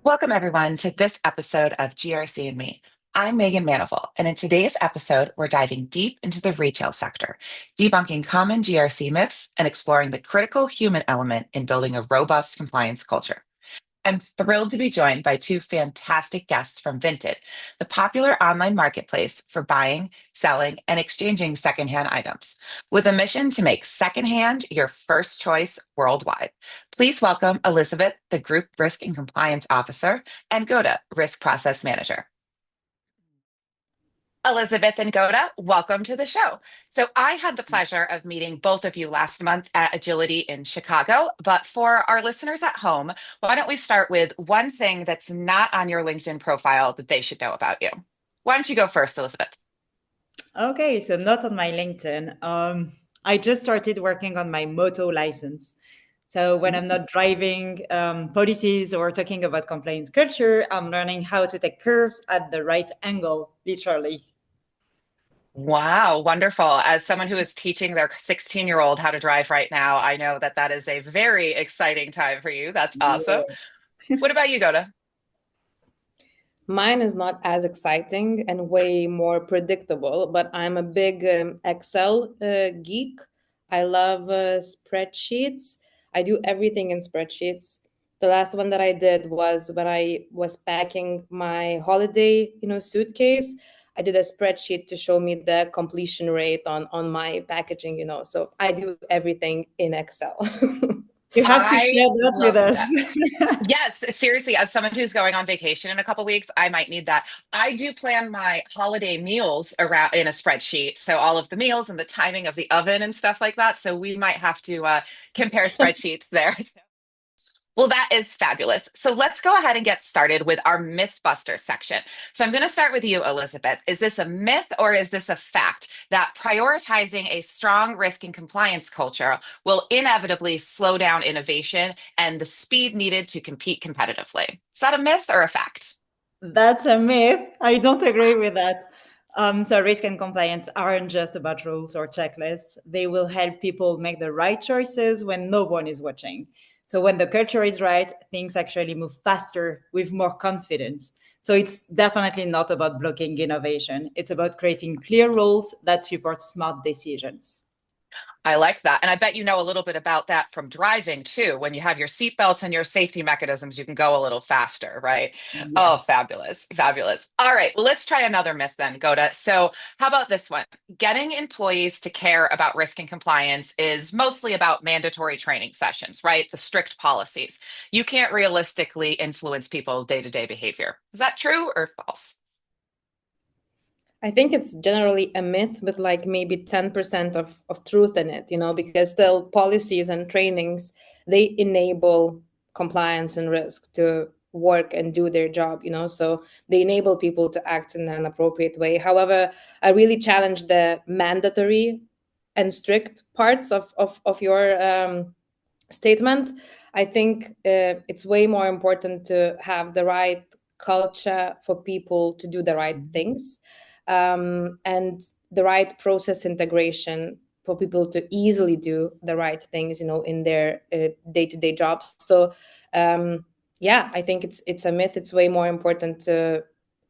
Welcome, everyone, to this episode of GRC and Me. I'm Megan Manifold, and in today's episode, we're diving deep into the retail sector, debunking common GRC myths and exploring the critical human element in building a robust compliance culture. I'm thrilled to be joined by two fantastic guests from Vinted, the popular online marketplace for buying, selling, and exchanging secondhand items, with a mission to make secondhand your first choice worldwide. Please welcome Elisabeth, the Group Risk and Compliance Officer, and Goda, Risk Process Manager. Elisabeth and Goda, welcome to the show. So, I had the pleasure of meeting both of you last month at Agility in Chicago. But for our listeners at home, why don't we start with one thing that's not on your LinkedIn profile that they should know about you? Why don't you go first, Elisabeth? Okay, so not on my LinkedIn. I just started working on my moto license. So when I'm not driving policies or talking about compliance culture, I'm learning how to take curves at the right angle, literally. Wow, wonderful. As someone who is teaching their 16-year-old how to drive right now, I know that that is a very exciting time for you. That's awesome. Yeah. What about you, Goda? Mine is not as exciting and way more predictable, but I'm a big Excel geek. I love spreadsheets. I do everything in spreadsheets. The last one that I did was when I was packing my holiday, suitcase. I did a spreadsheet to show me the completion rate on my packaging, So I do everything in Excel. You have to I share that with love us. that. Yes, seriously, as someone who's going on vacation in a couple weeks, I might need that. I do plan my holiday meals around in a spreadsheet, so all of the meals and the timing of the oven and stuff like that. So we might have to compare spreadsheets there. Well, that is fabulous. So let's go ahead and get started with our Mythbuster section. So I'm going to start with you, Elisabeth. Is this a myth or is this a fact that prioritizing a strong risk and compliance culture will inevitably slow down innovation and the speed needed to compete competitively? Is that a myth or a fact? That's a myth. I don't agree with that. So risk and compliance aren't just about rules or checklists. They will help people make the right choices when no one is watching. So when the culture is right, things actually move faster with more confidence. So it's definitely not about blocking innovation. It's about creating clear rules that support smart decisions. I like that. And I bet you know a little bit about that from driving too. When you have your seatbelts and your safety mechanisms, you can go a little faster, right? Oh, Yes. fabulous. Fabulous. All right. Well, let's try another myth then, Goda. So, how about this one? Getting employees to care about risk and compliance is mostly about mandatory training sessions, right? The strict policies. You can't realistically influence people day-to-day behavior. Is that true or false? I think it's generally a myth with like maybe 10% of truth in it, because still policies and trainings, they enable compliance and risk to work and do their job, so they enable people to act in an appropriate way. However, I really challenge the mandatory and strict parts of your statement. I think it's way more important to have the right culture for people to do the right things, and the right process integration for people to easily do the right things, in their day-to-day jobs. So, yeah, I think it's a myth. It's way more important to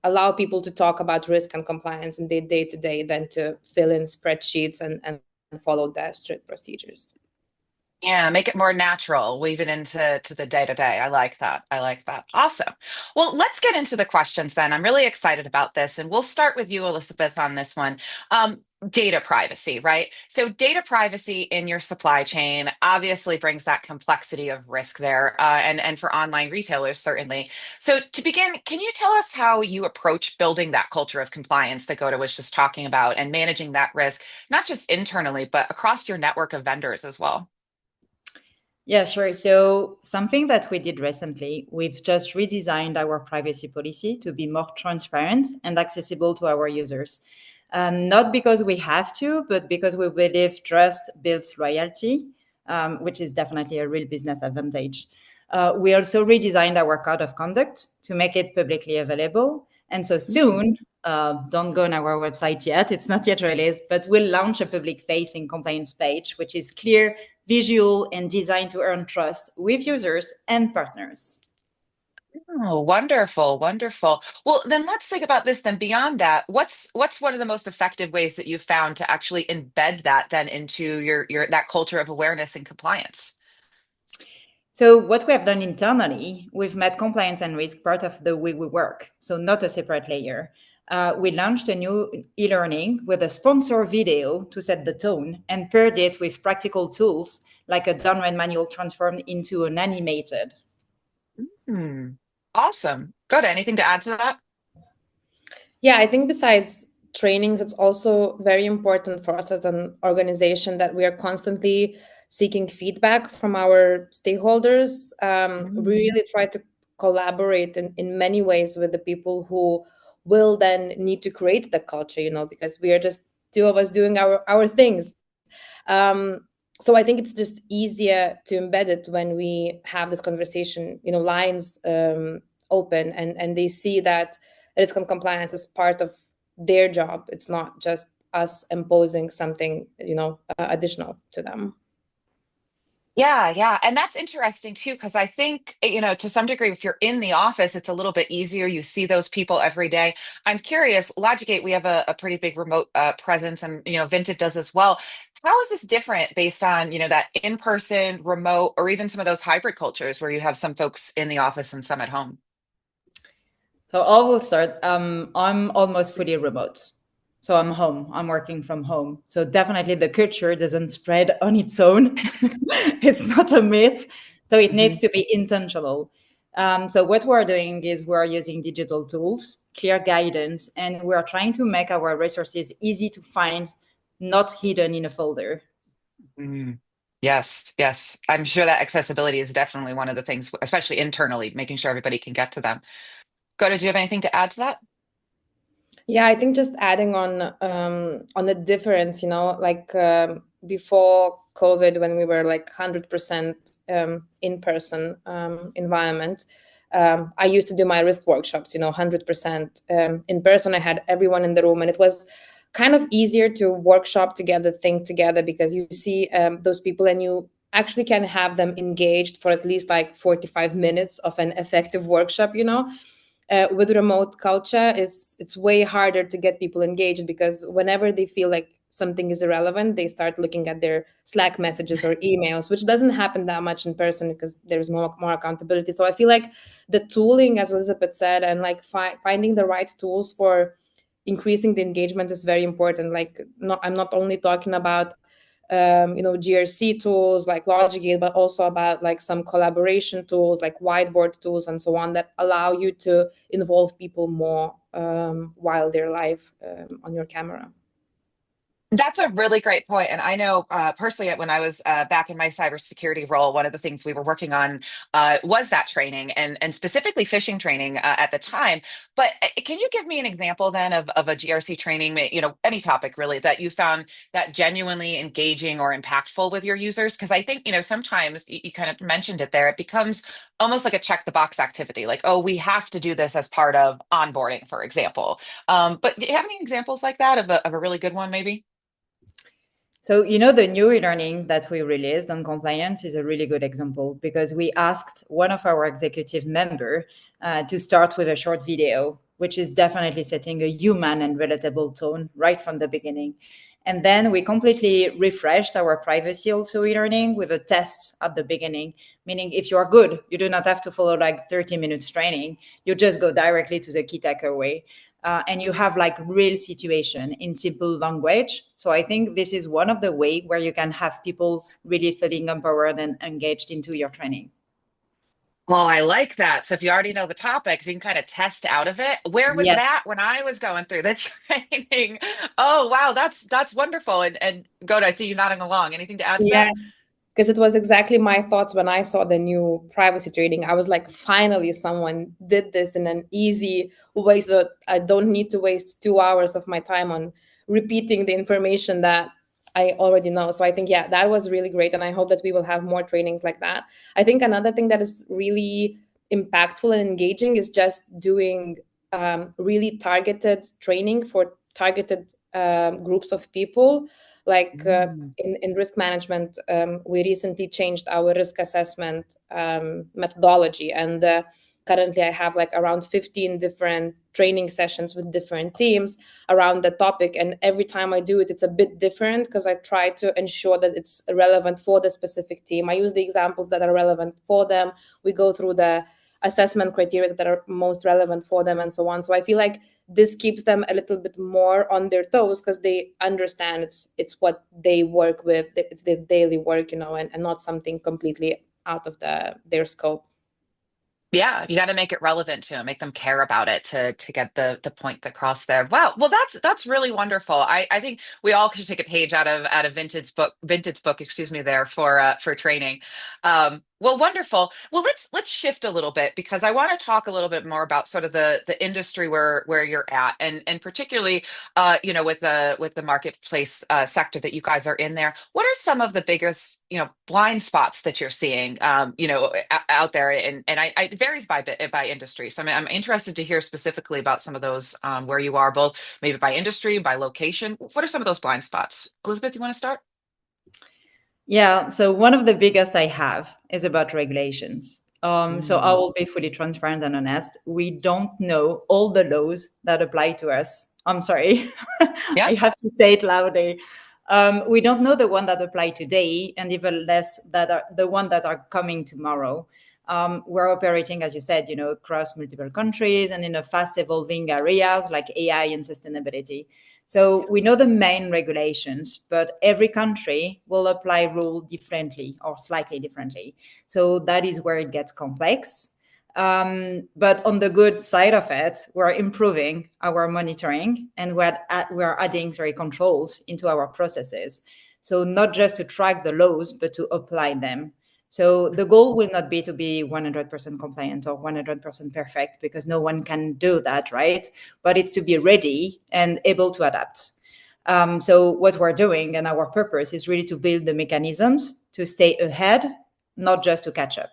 allow people to talk about risk and compliance in their day-to-day than to fill in spreadsheets and follow the strict procedures. Yeah, make it more natural, weave it into the day to day. I like that. I like that. Awesome. Well, let's get into the questions then. I'm really excited about this, and we'll start with you, Elisabeth, on this one. Data privacy, right? So, data privacy in your supply chain obviously brings that complexity of risk there, and for online retailers certainly. So, to begin, can you tell us how you approach building that culture of compliance that Goda was just talking about, and managing that risk, not just internally, but across your network of vendors as well? Yeah, sure. So something that we did recently, we've just redesigned our privacy policy to be more transparent and accessible to our users. Not because we have to, but because we believe trust builds loyalty, which is definitely a real business advantage. We also redesigned our code of conduct to make it publicly available. And so soon, don't go on our website yet, it's not yet released, but we'll launch a public facing compliance page, which is clear, visual, and designed to earn trust with users and partners. Oh, wonderful, wonderful. Well, then let's think about this then beyond that. What's one of the most effective ways that you've found to actually embed that then into your that culture of awareness and compliance? So what we have done internally, we've made compliance and risk part of the way we work, so not a separate layer. We launched a new e-learning with a sponsor video to set the tone and paired it with practical tools like a download manual transformed into an animated. Hmm. Awesome. Good. Anything to add to that? Yeah, I think besides trainings, it's also very important for us as an organization that we are constantly seeking feedback from our stakeholders. We Mm. really try to collaborate in many ways with the people who will then need to create the culture, because we are just two of us doing our things. So I think it's just easier to embed it when we have this conversation, lines open, and they see that risk and compliance is part of their job. It's not just us imposing something, additional to them. Yeah, yeah. And that's interesting too, because I think, to some degree, if you're in the office, it's a little bit easier. You see those people every day. I'm curious, Logicate, we have a pretty big remote presence, and Vinted does as well. How is this different based on, that in-person, remote, or even some of those hybrid cultures where you have some folks in the office and some at home? So I will start. I'm almost fully remote. So I'm home. I'm working from home. So definitely the culture doesn't spread on its own. It's not a myth. So it needs to be intentional. So what we're doing is we're using digital tools, clear guidance, and we're trying to make our resources easy to find, not hidden in a folder. Mhm. Yes, yes. I'm sure that accessibility is definitely one of the things, especially internally, making sure everybody can get to them. Go, do you have anything to add to that? Yeah, I think just adding on the difference, like before COVID, when we were like 100% in person environment, I used to do my risk workshops, 100% in person. I had everyone in the room, and it was kind of easier to workshop together, think together, because you see those people and you actually can have them engaged for at least like 45 minutes of an effective workshop. With remote culture, it's way harder to get people engaged, because whenever they feel like something is irrelevant, they start looking at their Slack messages or emails, which doesn't happen that much in person because there's more accountability. So I feel like the tooling, as Elisabeth said, and like finding the right tools for increasing the engagement is very important. Like, I'm not only talking about GRC tools like Logicate, but also about like some collaboration tools like whiteboard tools and so on that allow you to involve people more while they're live on your camera. That's a really great point. And I know personally, when I was back in my cybersecurity role, one of the things we were working on was that training and specifically phishing training at the time. But can you give me an example then of a GRC training, any topic really, that you found that genuinely engaging or impactful with your users? Because I think, sometimes you kind of mentioned it there, it becomes almost like a check the box activity, like, oh, we have to do this as part of onboarding, for example. But do you have any examples like that of a really good one, maybe? So, the new e-learning that we released on compliance is a really good example because we asked one of our executive member to start with a short video, which is definitely setting a human and relatable tone right from the beginning. And then we completely refreshed our privacy also e-learning with a test at the beginning, meaning if you are good, you do not have to follow like 30 minutes training. You just go directly to the key takeaway and you have like real situation in simple language. So I think this is one of the way where you can have people really feeling empowered and engaged into your training. Well, I like that. So if you already know the topics, you can kind of test out of it. Where was Yes. that when I was going through the training? Oh, wow, that's wonderful. And Goda, I see you nodding along. Anything to add to Yeah, that? because it was exactly my thoughts when I saw the new privacy trading. I was like, finally, someone did this in an easy way so that I don't need to waste 2 hours of my time on repeating the information that I already know. So I think, yeah, that was really great. And I hope that we will have more trainings like that. I think another thing that is really impactful and engaging is just doing really targeted training for targeted groups of people. Like Mm. in risk management, we recently changed our risk assessment methodology, and currently I have like around 15 different training sessions with different teams around the topic. And every time I do it, it's a bit different because I try to ensure that it's relevant for the specific team. I use the examples that are relevant for them. We go through the assessment criteria that are most relevant for them and so on. So I feel like this keeps them a little bit more on their toes because they understand it's what they work with, it's their daily work, and not something completely out of their scope. Yeah, you got to make it relevant to them, make them care about it to get the point across there. Wow. Well, that's really wonderful. I think we all should take a page out of Vinted's book, excuse me, there for training. Well, wonderful. Well, let's shift a little bit because I want to talk a little bit more about sort of the industry where you're at, and particularly with the marketplace sector that you guys are in there. What are some of the biggest blind spots that you're seeing out there, and it varies by industry. So I'm interested to hear specifically about some of those where you are, both maybe by industry, by location. What are some of those blind spots? Elisabeth, do you want to start? Yeah, so one of the biggest I have is about regulations. So I will be fully transparent and honest. We don't know all the laws that apply to us. I'm sorry, Yeah. I have to say it loudly. We don't know the one that apply today, and even less that are the one that are coming tomorrow. We're operating, as you said, across multiple countries and in a fast evolving areas like AI and sustainability. So we know the main regulations, but every country will apply rule differently or slightly differently. So that is where it gets complex. But on the good side of it, we're improving our monitoring and we're adding controls into our processes. So not just to track the laws, but to apply them. So the goal will not be to be 100% compliant or 100% perfect because no one can do that, right? But it's to be ready and able to adapt. So what we're doing and our purpose is really to build the mechanisms to stay ahead, not just to catch up.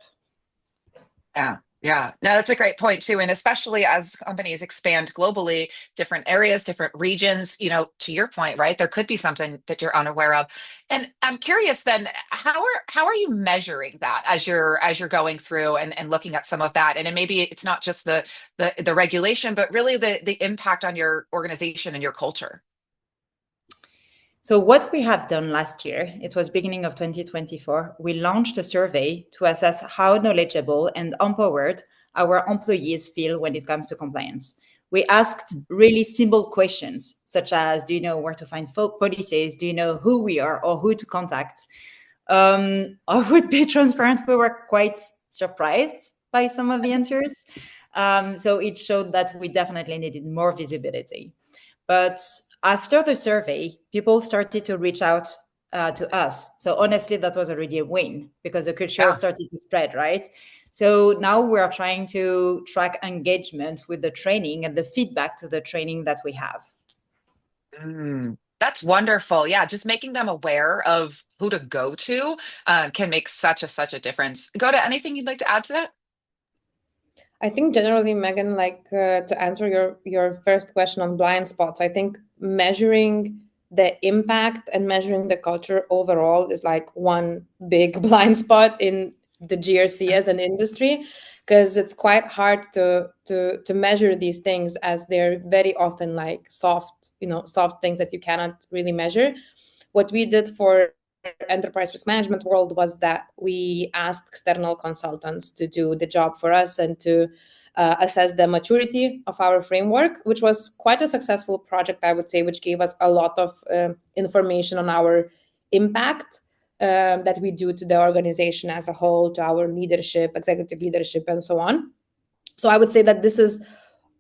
Yeah. Yeah. No, that's a great point too. And especially as companies expand globally, different areas, different regions, to your point, right? There could be something that you're unaware of. And I'm curious then, how are you measuring that as you're going through and looking at some of that? And then maybe it's not just the regulation, but really the impact on your organization and your culture. So what we have done last year, it was beginning of 2024, we launched a survey to assess how knowledgeable and empowered our employees feel when it comes to compliance. We asked really simple questions, such as, do you know where to find policies? Do you know who we are or who to contact? I would be transparent, we were quite surprised by some of the answers. So it showed that we definitely needed more visibility. But after the survey, people started to reach out to us. So honestly, that was already a win because the culture started to spread, right? So now we are trying to track engagement with the training and the feedback to the training that we have. That's wonderful. Yeah, just making them aware of who to go to can make such a difference. Goda, anything you'd like to add to that? I think generally, Megan, to answer your first question on blind spots, I think measuring the impact and measuring the culture overall is like one big blind spot in the GRC as an industry, because it's quite hard to measure these things as they're very often like soft things that you cannot really measure. What we did for enterprise risk management world was that we asked external consultants to do the job for us and to assess the maturity of our framework, which was quite a successful project, I would say, which gave us a lot of information on our impact that we do to the organization as a whole, to our leadership, executive leadership, and so on. So I would say that this is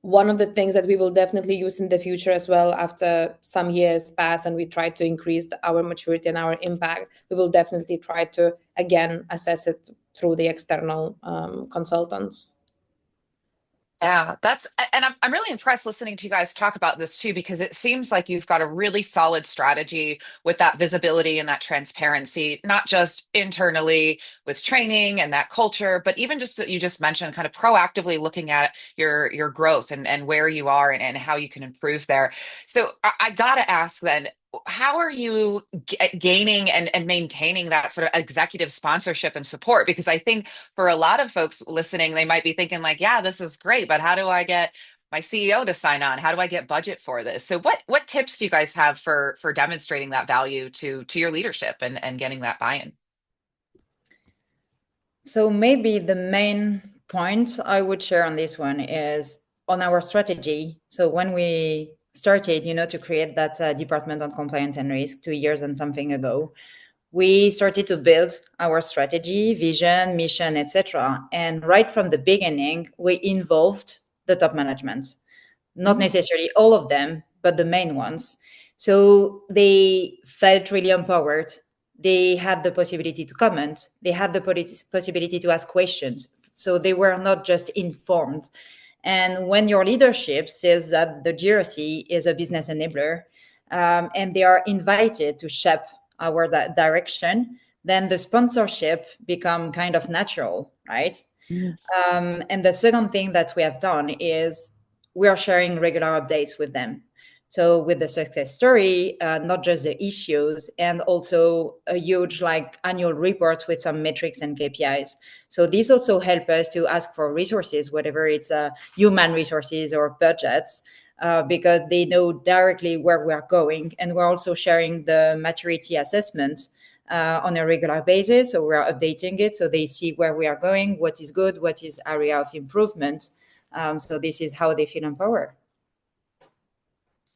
one of the things that we will definitely use in the future as well. After some years pass and we try to increase our maturity and our impact, we will definitely try to again assess it through the external consultants. Yeah, and I'm really impressed listening to you guys talk about this too, because it seems like you've got a really solid strategy with that visibility and that transparency, not just internally with training and that culture, but even just you just mentioned kind of proactively looking at your growth and where you are and how you can improve there. So I gotta ask then, how are you gaining and maintaining that sort of executive sponsorship and support? Because I think for a lot of folks listening, they might be thinking like, yeah, this is great, but how do I get my CEO to sign on? How do I get budget for this? So what tips do you guys have for demonstrating that value to your leadership and getting that buy-in? So maybe the main point I would share on this one is on our strategy. So when we started, to create that department on compliance and risk 2 years and something ago, we started to build our strategy, vision, mission, etc. And right from the beginning, we involved the top management, not Mm. necessarily all of them, but the main ones. So they felt really empowered. They had the possibility to comment. They had the possibility to ask questions. So they were not just informed. And when your leadership says that the GRC is a business enabler, and they are invited to shape our direction, then the sponsorship become kind of natural, right? Mm. And the second thing that we have done is we are sharing regular updates with them. So with the success story, not just the issues, and also a huge annual report with some metrics and KPIs. So this also help us to ask for resources, whatever it's human resources or budgets, because they know directly where we are going. And we're also sharing the maturity assessment on a regular basis. So we are updating it so they see where we are going, what is good, what is area of improvement. So this is how they feel empowered.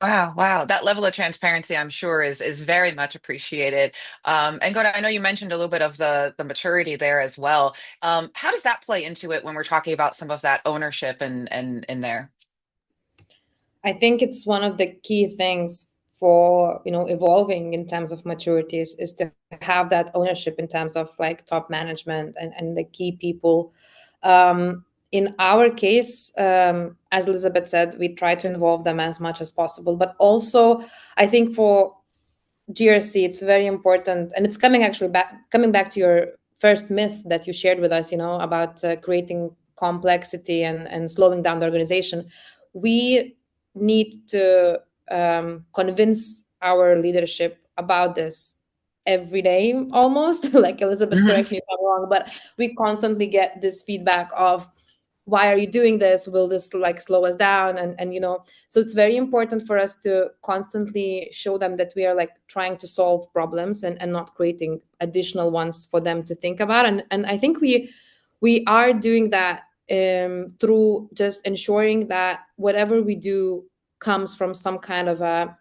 Wow, wow. That level of transparency, I'm sure, is very much appreciated. And Goda, I know you mentioned a little bit of the maturity there as well. How does that play into it when we're talking about some of that ownership and in there? I think it's one of the key things for evolving in terms of maturities is to have that ownership in terms of like top management and the key people. In our case, as Elisabeth said, we try to involve them as much as possible. But also, I think for GRC, it's very important, and it's coming back to your first myth that you shared with us, about creating complexity and slowing down the organization. We need to convince our leadership about this every day, almost. Like Elisabeth, correct me if I'm wrong, but we constantly get this feedback of, why are you doing this? Will this like slow us down? And so it's very important for us to constantly show them that we are like trying to solve problems and not creating additional ones for them to think about. And I think we are doing that through just ensuring that whatever we do comes from some kind of a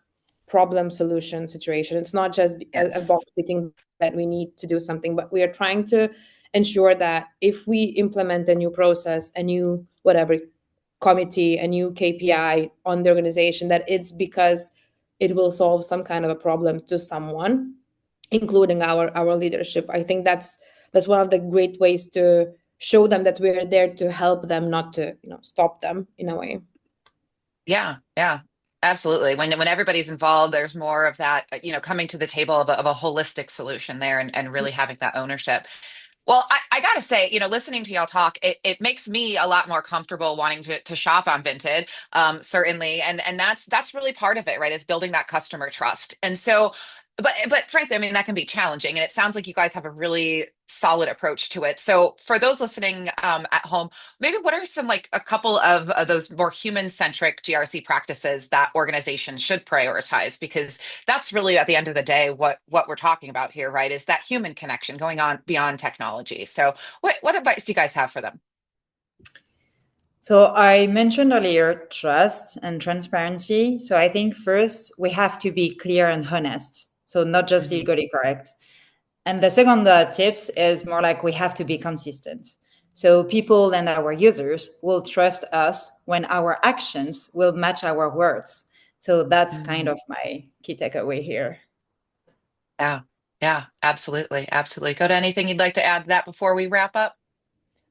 problem solution situation. It's not just a Yes. box ticking that we need to do something, but we are trying to ensure that if we implement a new process, a new whatever committee, a new KPI on the organization, that it's because it will solve some kind of a problem to someone, including our leadership. I think that's one of the great ways to show them that we're there to help them, not to stop them in a way. Yeah, yeah, absolutely. When everybody's involved, there's more of that, coming to the table of a holistic solution there and really having that ownership. Well, I gotta say, listening to y'all talk, it makes me a lot more comfortable wanting to shop on Vinted, certainly, and that's really part of it, right? Is building that customer trust. And so, but frankly, I mean, that can be challenging, and it sounds like you guys have a really solid approach to it. So, for those listening at home, maybe what are some like a couple of those more human-centric GRC practices that organizations should prioritize? Because that's really at the end of the day what we're talking about here, right? Is that human connection going on beyond technology. So what advice do you guys have for them? So I mentioned earlier trust and transparency. So I think first we have to be clear and honest. So not just Mhm. legally correct. And the second tips is more like we have to be consistent. So people and our users will trust us when our actions will match our words. So that's kind Mhm. of my key takeaway here. Yeah, yeah, absolutely, absolutely. Go to anything you'd like to add to that before we wrap up?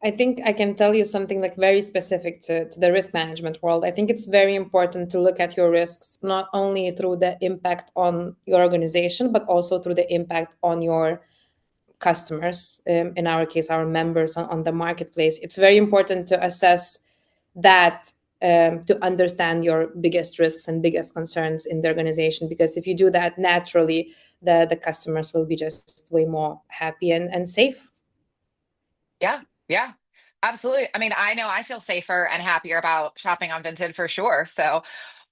I think I can tell you something like very specific to the risk management world. I think it's very important to look at your risks, not only through the impact on your organization, but also through the impact on your customers, in our case, our members on the marketplace. It's very important to assess that to understand your biggest risks and biggest concerns in the organization. Because if you do that naturally, the customers will be just way more happy and safe. Yeah, yeah, absolutely. I mean, I know I feel safer and happier about shopping on Vinted for sure. So,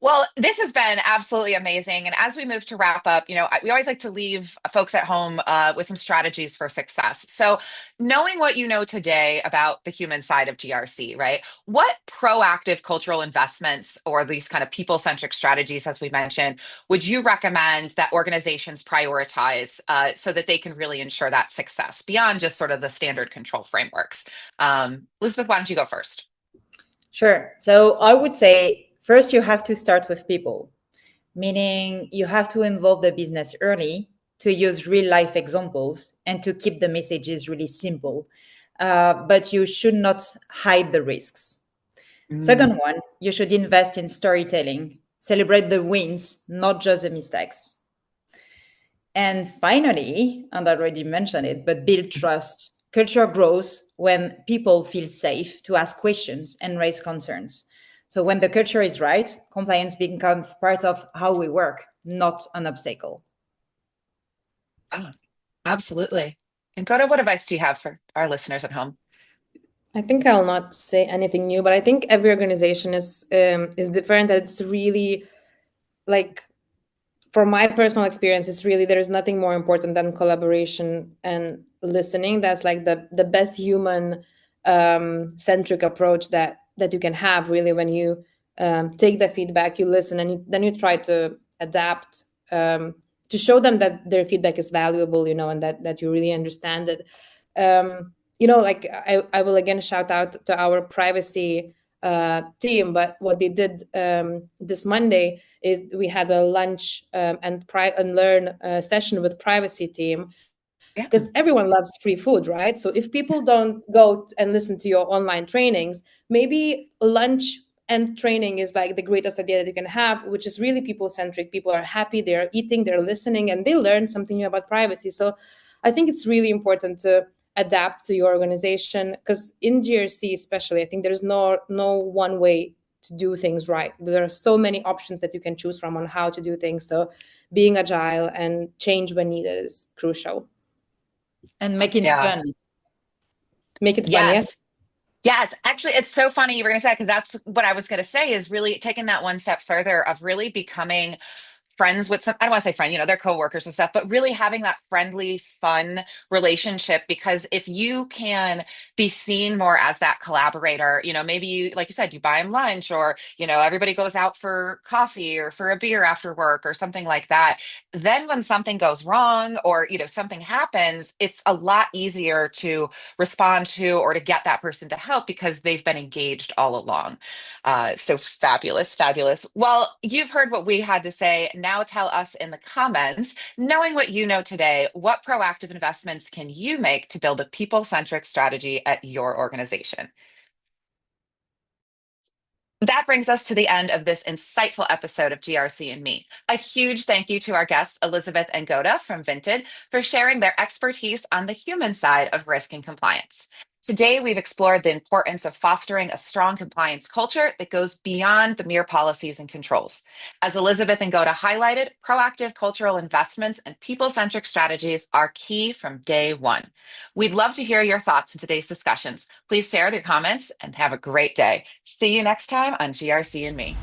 well, this has been absolutely amazing. And as we move to wrap up, we always like to leave folks at home with some strategies for success. So, knowing what you know today about the human side of GRC, right? What proactive cultural investments or these kind of people-centric strategies, as we mentioned, would you recommend that organizations prioritize so that they can really ensure that success beyond just sort of the standard control frameworks? Elisabeth, why don't you go first? Sure. So I would say first you have to start with people, meaning you have to involve the business early, to use real life examples, and to keep the messages really simple. But you should not hide the risks. Mm. Second one, you should invest in storytelling, celebrate the wins, not just the mistakes. And finally, and I already mentioned it, but build trust. Culture grows when people feel safe to ask questions and raise concerns. So when the culture is right, compliance becomes part of how we work, not an obstacle. Oh, absolutely. And Goda, what advice do you have for our listeners at home? I think I'll not say anything new, but I think every organization is different. It's really like, from my personal experience, it's really, there is nothing more important than collaboration and listening. That's like the best human centric approach that you can have, really, when you take the feedback, you listen, and then you try to adapt, to show them that their feedback is valuable, and that you really understand it. Like, I will again shout out to our privacy team, but what they did this Monday is we had a lunch and learn session with privacy team, Yeah. because everyone loves free food, right? So if people don't go and listen to your online trainings, maybe lunch and training is like the greatest idea that you can have, which is really people centric. People are happy, they're eating, they're listening, and they learn something new about privacy. So I think it's really important to adapt to your organization, because in GRC especially, I think there's no one way to do things right. There are so many options that you can choose from on how to do things. So being agile and change when needed is crucial. And make it Yeah. fun. Make it fun, yes. Yes. Yes, actually, it's so funny you were going to say, because that's what I was going to say, is really taking that one step further of really becoming friends with some, I don't want to say friend, they're coworkers and stuff, but really having that friendly, fun relationship. Because if you can be seen more as that collaborator, maybe you, like you said, you buy them lunch, or, everybody goes out for coffee or for a beer after work or something like that. Then when something goes wrong, or, something happens, it's a lot easier to respond to or to get that person to help because they've been engaged all along. So fabulous, fabulous. Well, you've heard what we had to say. Now tell us in the comments, knowing what you know today, what proactive investments can you make to build a people-centric strategy at your organization? That brings us to the end of this insightful episode of GRC and Me. A huge thank you to our guests, Elisabeth and Goda from Vinted, for sharing their expertise on the human side of risk and compliance. Today, we've explored the importance of fostering a strong compliance culture that goes beyond the mere policies and controls. As Elisabeth and Goda highlighted, proactive cultural investments and people-centric strategies are key from day one. We'd love to hear your thoughts in today's discussions. Please share your comments and have a great day. See you next time on GRC and Me.